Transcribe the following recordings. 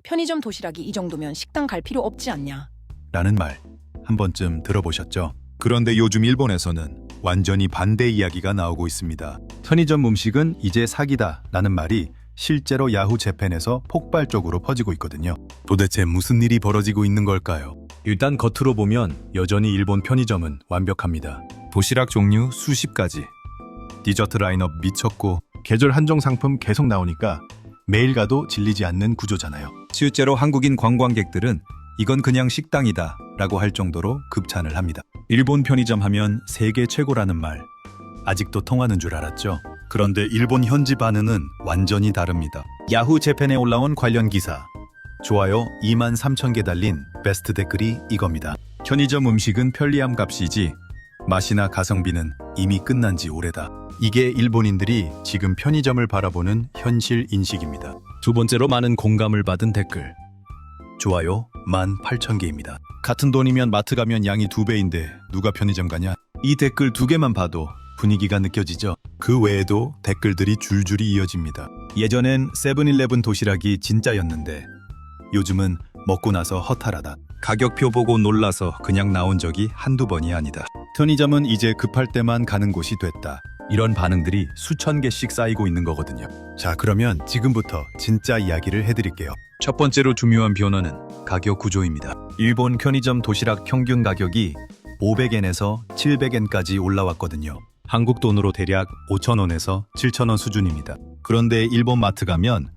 편의점 도시락이 이 정도면 식당 갈 필요 없지 않냐. 라는 말 한 번쯤 들어보셨죠? 그런데 요즘 일본에서는 완전히 반대 이야기가 나오고 있습니다. 편의점 음식은 이제 사기다 라는 말이 실제로 야후 재팬에서 폭발적으로 퍼지고 있거든요. 도대체 무슨 일이 벌어지고 있는 걸까요? 일단 겉으로 보면 여전히 일본 편의점은 완벽합니다. 도시락 종류 수십 가지, 디저트 라인업 미쳤고 계절 한정 상품 계속 나오니까 매일 가도 질리지 않는 구조잖아요. 실제로 한국인 관광객들은 이건 그냥 식당이다 라고 할 정도로 급찬을 합니다. 일본 편의점 하면 세계 최고라는 말 아직도 통하는 줄 알았죠? 그런데 일본 현지 반응은 완전히 다릅니다. 야후 재팬에 올라온 관련 기사, 좋아요 23,000개 달린 베스트 댓글이 이겁니다. 편의점 음식은 편리함 값이지 맛이나 가성비는 이미 끝난 지 오래다. 이게 일본인들이 지금 편의점을 바라보는 현실 인식입니다. 두 번째로 많은 공감을 받은 댓글, 좋아요 18,000개입니다. 같은 돈이면 마트 가면 양이 2배인데 누가 편의점 가냐? 이 댓글 2개만 봐도 분위기가 느껴지죠? 그 외에도 댓글들이 줄줄이 이어집니다. 예전엔 세븐일레븐 도시락이 진짜였는데 요즘은 먹고 나서 허탈하다. 가격표 보고 놀라서 그냥 나온 적이 한두 번이 아니다. 편의점은 이제 급할 때만 가는 곳이 됐다. 이런 반응들이 수천 개씩 쌓이고 있는 거거든요. 자, 그러면 지금부터 진짜 이야기를 해드릴게요. 첫 번째로 중요한 변화는 가격 구조입니다. 일본 편의점 도시락 평균 가격이 500엔에서 700엔까지 올라왔거든요. 한국 돈으로 대략 5,000원에서 7,000원 수준입니다. 그런데 일본 마트 가면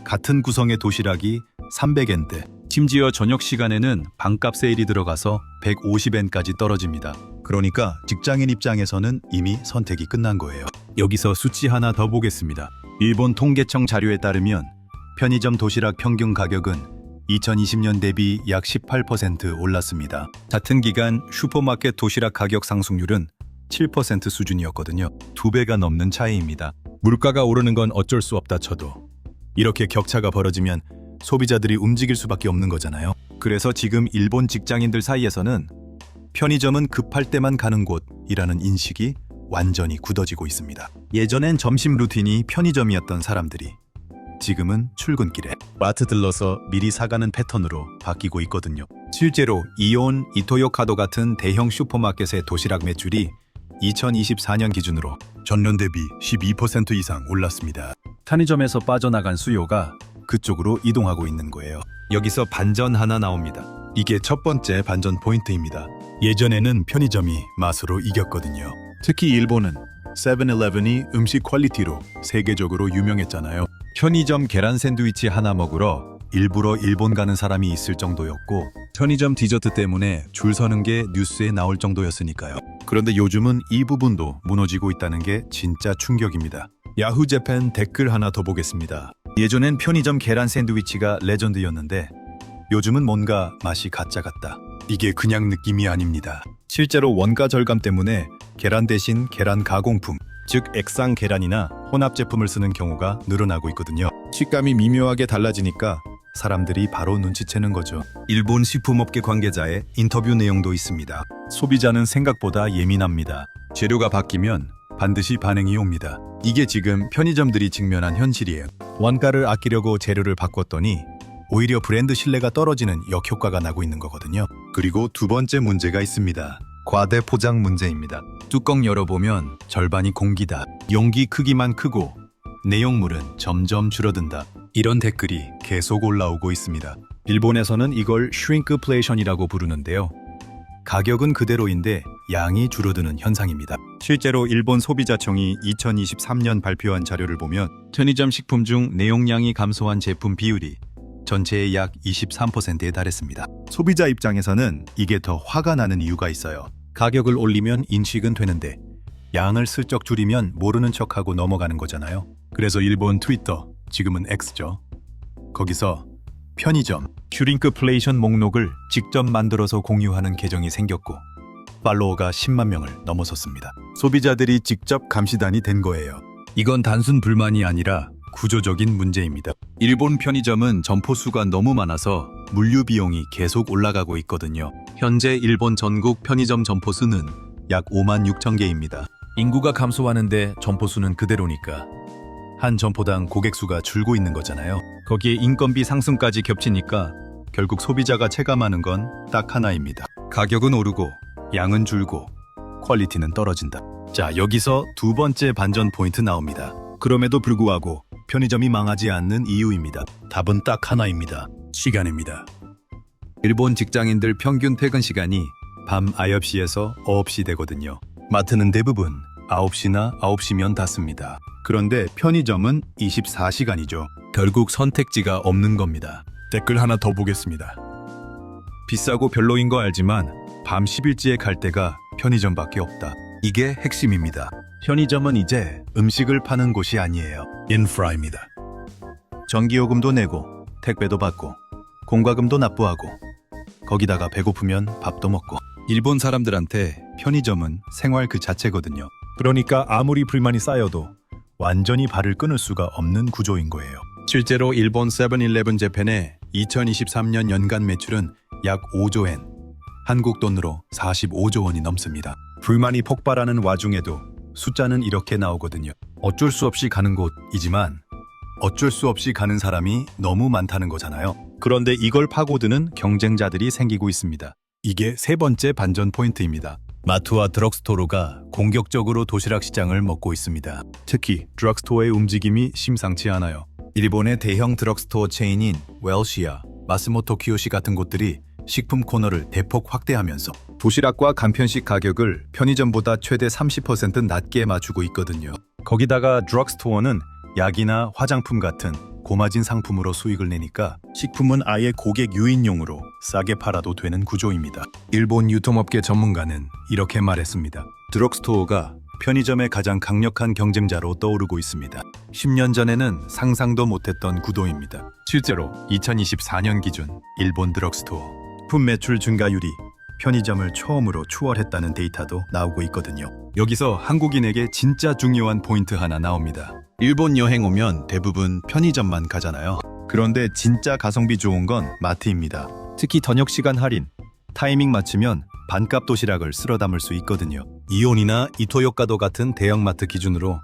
같은 구성의 도시락이 300엔대, 심지어 저녁 시간에는 반값 세일이 들어가서 150엔까지 떨어집니다. 그러니까 직장인 입장에서는 이미 선택이 끝난 거예요. 여기서 수치 하나 더 보겠습니다. 일본 통계청 자료에 따르면 편의점 도시락 평균 가격은 2020년 대비 약 18% 올랐습니다. 같은 기간 슈퍼마켓 도시락 가격 상승률은 7% 수준이었거든요. 2배가 넘는 차이입니다. 물가가 오르는 건 어쩔 수 없다 쳐도 이렇게 격차가 벌어지면 소비자들이 움직일 수밖에 없는 거잖아요. 그래서 지금 일본 직장인들 사이에서는 편의점은 급할 때만 가는 곳이라는 인식이 완전히 굳어지고 있습니다. 예전엔 점심 루틴이 편의점이었던 사람들이 지금은 출근길에 마트 들러서 미리 사가는 패턴으로 바뀌고 있거든요. 실제로 이온, 이토요카도 같은 대형 슈퍼마켓의 도시락 매출이 2024년 기준으로 전년 대비 12% 이상 올랐습니다. 편의점에서 빠져나간 수요가 그쪽으로 이동하고 있는 거예요. 여기서 반전 하나 나옵니다. 이게 첫 번째 반전 포인트입니다. 예전에는 편의점이 맛으로 이겼거든요. 특히 일본은 세븐일레븐이 음식 퀄리티로 세계적으로 유명했잖아요. 편의점 계란 샌드위치 하나 먹으러 일부러 일본 가는 사람이 있을 정도였고 편의점 디저트 때문에 줄 서는 게 뉴스에 나올 정도였으니까요. 그런데 요즘은 이 부분도 무너지고 있다는 게 진짜 충격입니다. 야후 재팬 댓글 하나 더 보겠습니다. 예전엔 편의점 계란 샌드위치가 레전드였는데 요즘은 뭔가 맛이 가짜 같다. 이게 그냥 느낌이 아닙니다. 실제로 원가 절감 때문에 계란 대신 계란 가공품, 즉 액상 계란이나 혼합 제품을 쓰는 경우가 늘어나고 있거든요. 식감이 미묘하게 달라지니까 사람들이 바로 눈치채는 거죠. 일본 식품업계 관계자의 인터뷰 내용도 있습니다. 소비자는 생각보다 예민합니다. 재료가 바뀌면 반드시 반응이 옵니다. 이게 지금 편의점들이 직면한 현실이에요. 원가를 아끼려고 재료를 바꿨더니 오히려 브랜드 신뢰가 떨어지는 역효과가 나고 있는 거거든요. 그리고 두 번째 문제가 있습니다. 과대 포장 문제입니다. 뚜껑 열어보면 절반이 공기다. 용기 크기만 크고 내용물은 점점 줄어든다. 이런 댓글이 계속 올라오고 있습니다. 일본에서는 이걸 슈링크플레이션이라고 부르는데요. 가격은 그대로인데 양이 줄어드는 현상입니다. 실제로 일본 소비자청이 2023년 발표한 자료를 보면 편의점 식품 중 내용량이 감소한 제품 비율이 전체의 약 23%에 달했습니다. 소비자 입장에서는 이게 더 화가 나는 이유가 있어요. 가격을 올리면 인식은 되는데 양을 슬쩍 줄이면 모르는 척하고 넘어가는 거잖아요. 그래서 일본 트위터, 지금은 X죠. 거기서 편의점 슈링크플레이션 목록을 직접 만들어서 공유하는 계정이 생겼고 팔로워가 10만 명을 넘어섰습니다. 소비자들이 직접 감시단이 된 거예요. 이건 단순 불만이 아니라 구조적인 문제입니다. 일본 편의점은 점포 수가 너무 많아서 물류 비용이 계속 올라가고 있거든요. 현재 일본 전국 편의점 점포 수는 약 5만 6천 개입니다. 인구가 감소하는데 점포 수는 그대로니까 한 점포당 고객 수가 줄고 있는 거잖아요. 거기에 인건비 상승까지 겹치니까 결국 소비자가 체감하는 건 딱 하나입니다. 가격은 오르고 양은 줄고 퀄리티는 떨어진다. 자, 여기서 두 번째 반전 포인트 나옵니다. 그럼에도 불구하고 편의점이 망하지 않는 이유입니다. 답은 딱 하나입니다. 시간입니다. 일본 직장인들 평균 퇴근 시간이 밤 9시에서 9시 되거든요. 마트는 대부분 9시나 9시면 닫습니다. 그런데 편의점은 24시간이죠. 결국 선택지가 없는 겁니다. 댓글 하나 더 보겠습니다. 비싸고 별로인 거 알지만 밤 10일째에 갈 때가 편의점밖에 없다. 이게 핵심입니다. 편의점은 이제 음식을 파는 곳이 아니에요. 인프라입니다. 전기요금도 내고 택배도 받고 공과금도 납부하고 거기다가 배고프면 밥도 먹고. 일본 사람들한테 편의점은 생활 그 자체거든요. 그러니까 아무리 불만이 쌓여도 완전히 발을 끊을 수가 없는 구조인 거예요. 실제로 일본 세븐일레븐 재팬의 2023년 연간 매출은 약 5조 엔, 한국 돈으로 45조 원이 넘습니다. 불만이 폭발하는 와중에도 숫자는 이렇게 나오거든요. 어쩔 수 없이 가는 곳이지만 어쩔 수 없이 가는 사람이 너무 많다는 거잖아요. 그런데 이걸 파고드는 경쟁자들이 생기고 있습니다. 이게 세 번째 반전 포인트입니다. 마트와 드럭스토어가 공격적으로 도시락 시장을 먹고 있습니다. 특히 드럭스토어의 움직임이 심상치 않아요. 일본의 대형 드럭스토어 체인인 웰시아, 마스모토 키요시 같은 곳들이 식품 코너를 대폭 확대하면서 도시락과 간편식 가격을 편의점보다 최대 30% 낮게 맞추고 있거든요. 거기다가 드럭스토어는 약이나 화장품 같은 고마진 상품으로 수익을 내니까 식품은 아예 고객 유인용으로 싸게 팔아도 되는 구조입니다. 일본 유통업계 전문가는 이렇게 말했습니다. 드럭스토어가 편의점의 가장 강력한 경쟁자로 떠오르고 있습니다. 10년 전에는 상상도 못했던 구도입니다. 실제로 2024년 기준 일본 드럭스토어 식품 매출 증가율이 편의점을 처음으로 추월했다는 데이터도 나오고 있거든요. 여기서 한국인에게 진짜 중요한 포인트 하나 나옵니다. 일본 여행 오면 대부분 편의점만 가잖아요. 그런데 진짜 가성비 좋은 건 마트입니다. 특히 저녁 시간 할인, 타이밍 맞추면 반값 도시락을 쓸어 담을 수 있거든요. 이온이나 이토요카도 같은 대형마트 기준으로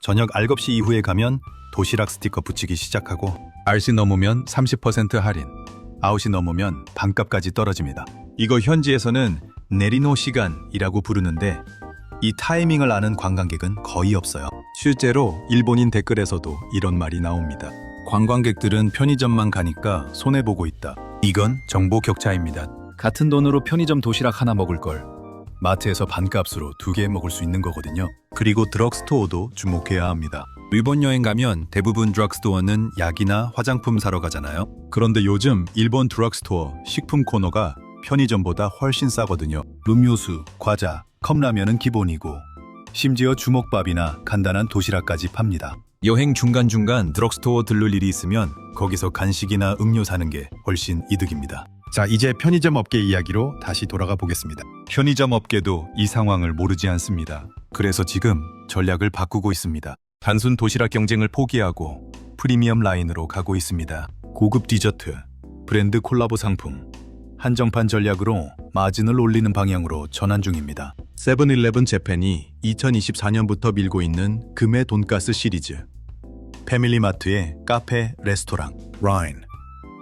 저녁 9시 이후에 가면 도시락 스티커 붙이기 시작하고 9시 넘으면 30% 할인, 9시 넘으면 반값까지 떨어집니다. 이거 현지에서는 내리노 시간이라고 부르는데 이 타이밍을 아는 관광객은 거의 없어요. 실제로 일본인 댓글에서도 이런 말이 나옵니다. 관광객들은 편의점만 가니까 손해보고 있다. 이건 정보 격차입니다. 같은 돈으로 편의점 도시락 하나 먹을 걸 마트에서 반값으로 2개 먹을 수 있는 거거든요. 그리고 드럭스토어도 주목해야 합니다. 일본 여행 가면 대부분 드럭스토어는 약이나 화장품 사러 가잖아요. 그런데 요즘 일본 드럭스토어 식품 코너가 편의점보다 훨씬 싸거든요. 음료수, 과자, 컵라면은 기본이고 심지어 주먹밥이나 간단한 도시락까지 팝니다. 여행 중간중간 드럭스토어 들를 일이 있으면 거기서 간식이나 음료 사는 게 훨씬 이득입니다. 자, 이제 편의점 업계 이야기로 다시 돌아가 보겠습니다. 편의점 업계도 이 상황을 모르지 않습니다. 그래서 지금 전략을 바꾸고 있습니다. 단순 도시락 경쟁을 포기하고 프리미엄 라인으로 가고 있습니다. 고급 디저트, 브랜드 콜라보 상품, 한정판 전략으로 마진을 올리는 방향으로 전환 중입니다. 세븐일레븐 재팬이 2024년부터 밀고 있는 금의 돈가스 시리즈, 패밀리마트의 카페, 레스토랑, 라인,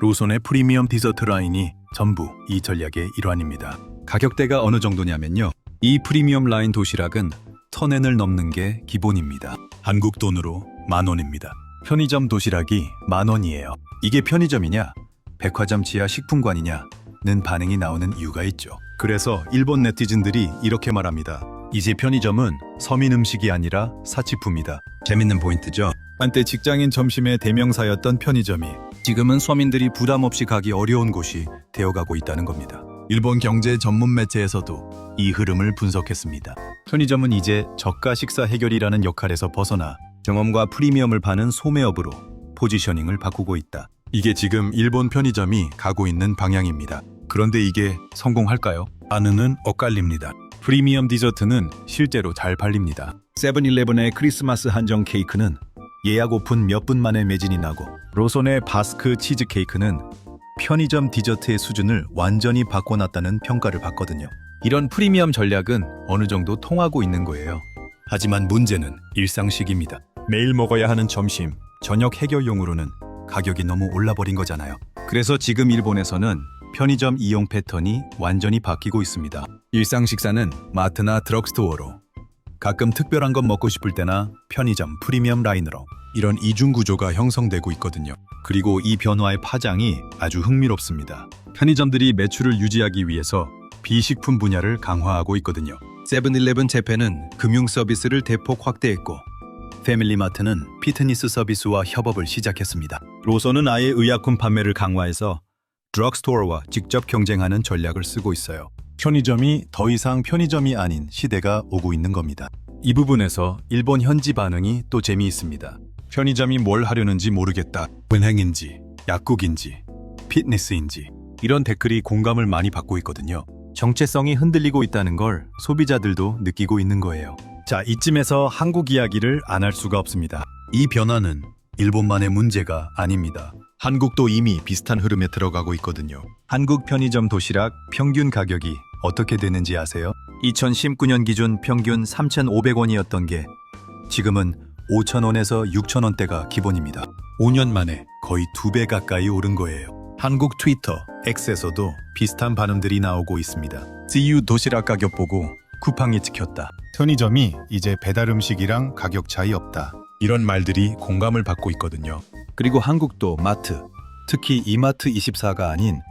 로손의 프리미엄 디저트 라인이 전부 이 전략의 일환입니다. 가격대가 어느 정도냐면요. 이 프리미엄 라인 도시락은 1000엔을 넘는 게 기본입니다. 한국 돈으로 10,000원입니다. 편의점 도시락이 10,000원이에요. 이게 편의점이냐, 백화점 지하 식품관이냐는 반응이 나오는 이유가 있죠. 그래서 일본 네티즌들이 이렇게 말합니다. 이제 편의점은 서민 음식이 아니라 사치품이다. 재밌는 포인트죠. 한때 직장인 점심의 대명사였던 편의점이 지금은 서민들이 부담 없이 가기 어려운 곳이 되어가고 있다는 겁니다. 일본 경제 전문 매체에서도 이 흐름을 분석했습니다. 편의점은 이제 저가 식사 해결이라는 역할에서 벗어나 경험과 프리미엄을 파는 소매업으로 포지셔닝을 바꾸고 있다. 이게 지금 일본 편의점이 가고 있는 방향입니다. 그런데 이게 성공할까요? 반응은 엇갈립니다. 프리미엄 디저트는 실제로 잘 팔립니다. 세븐일레븐의 크리스마스 한정 케이크는 예약 오픈 몇 분 만에 매진이 나고 로손의 바스크 치즈 케이크는 편의점 디저트의 수준을 완전히 바꿔놨다는 평가를 받거든요. 이런 프리미엄 전략은 어느 정도 통하고 있는 거예요. 하지만 문제는 일상식입니다. 매일 먹어야 하는 점심, 저녁 해결용으로는 가격이 너무 올라버린 거잖아요. 그래서 지금 일본에서는 편의점 이용 패턴이 완전히 바뀌고 있습니다. 일상 식사는 마트나 드럭스토어로, 가끔 특별한 것 먹고 싶을 때나 편의점 프리미엄 라인으로, 이런 이중 구조가 형성되고 있거든요. 그리고 이 변화의 파장이 아주 흥미롭습니다. 편의점들이 매출을 유지하기 위해서 비식품 분야를 강화하고 있거든요. 세븐일레븐 재팬은 금융 서비스를 대폭 확대했고, 패밀리마트는 피트니스 서비스와 협업을 시작했습니다. 로선은 아예 의약품 판매를 강화해서 드럭스토어와 직접 경쟁하는 전략을 쓰고 있어요. 편의점이 더 이상 편의점이 아닌 시대가 오고 있는 겁니다. 이 부분에서 일본 현지 반응이 또 재미있습니다. 편의점이 뭘 하려는지 모르겠다. 은행인지, 약국인지, 피트니스인지, 이런 댓글이 공감을 많이 받고 있거든요. 정체성이 흔들리고 있다는 걸 소비자들도 느끼고 있는 거예요. 자, 이쯤에서 한국 이야기를 안 할 수가 없습니다. 이 변화는 일본만의 문제가 아닙니다. 한국도 이미 비슷한 흐름에 들어가고 있거든요. 한국 편의점 도시락 평균 가격이 어떻게 되는지 아세요? 2019년 기준 평균 3,500원이었던 게 지금은 5,000원에서 6,000원대가 기본입니다. 5년 만에 거의 2배 가까이 오른 거예요. 한국 트위터, X에서도 비슷한 반응들이 나오고 있습니다. CU 도시락 가격 보고 쿠팡이 찍혔다. 편의점이 이제 배달 음식이랑 가격 차이 없다. 이런 말들이 공감을 받고 있거든요. 그리고 한국도 마트, 특히 이마트 24가 아닌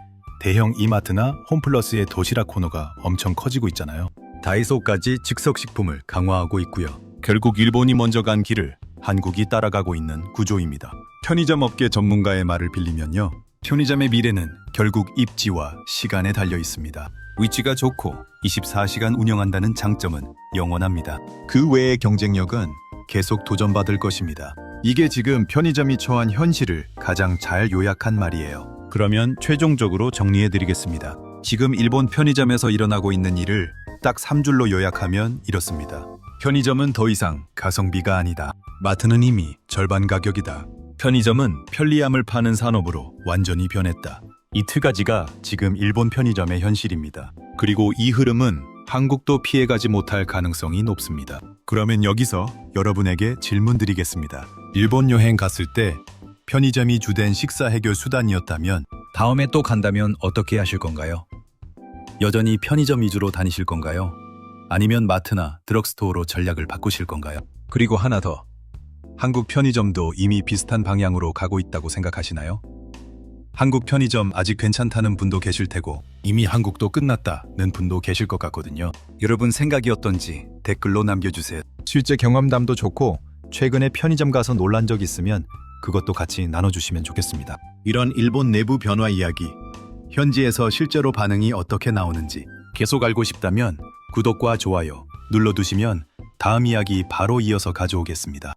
대형 이마트나 홈플러스의 도시락 코너가 엄청 커지고 있잖아요. 다이소까지 즉석식품을 강화하고 있고요. 결국 일본이 먼저 간 길을 한국이 따라가고 있는 구조입니다. 편의점 업계 전문가의 말을 빌리면요. 편의점의 미래는 결국 입지와 시간에 달려 있습니다. 위치가 좋고 24시간 운영한다는 장점은 영원합니다. 그 외의 경쟁력은 계속 도전받을 것입니다. 이게 지금 편의점이 처한 현실을 가장 잘 요약한 말이에요. 그러면 최종적으로 정리해드리겠습니다. 지금 일본 편의점에서 일어나고 있는 일을 딱 3줄로 요약하면 이렇습니다. 편의점은 더 이상 가성비가 아니다. 마트는 이미 절반 가격이다. 편의점은 편리함을 파는 산업으로 완전히 변했다. 이 두 가지가 지금 일본 편의점의 현실입니다. 그리고 이 흐름은 한국도 피해가지 못할 가능성이 높습니다. 그러면 여기서 여러분에게 질문 드리겠습니다. 일본 여행 갔을 때 편의점이 주된 식사 해결 수단이었다면 다음에 또 간다면 어떻게 하실 건가요? 여전히 편의점 위주로 다니실 건가요? 아니면 마트나 드럭스토어로 전략을 바꾸실 건가요? 그리고 하나 더. 한국 편의점도 이미 비슷한 방향으로 가고 있다고 생각하시나요? 한국 편의점 아직 괜찮다는 분도 계실 테고 이미 한국도 끝났다는 분도 계실 것 같거든요. 여러분 생각이 어떤지 댓글로 남겨주세요. 실제 경험담도 좋고 최근에 편의점 가서 놀란 적 있으면 그것도 같이 나눠주시면 좋겠습니다. 이런 일본 내부 변화 이야기, 현지에서 실제로 반응이 어떻게 나오는지 계속 알고 싶다면 구독과 좋아요 눌러두시면 다음 이야기 바로 이어서 가져오겠습니다.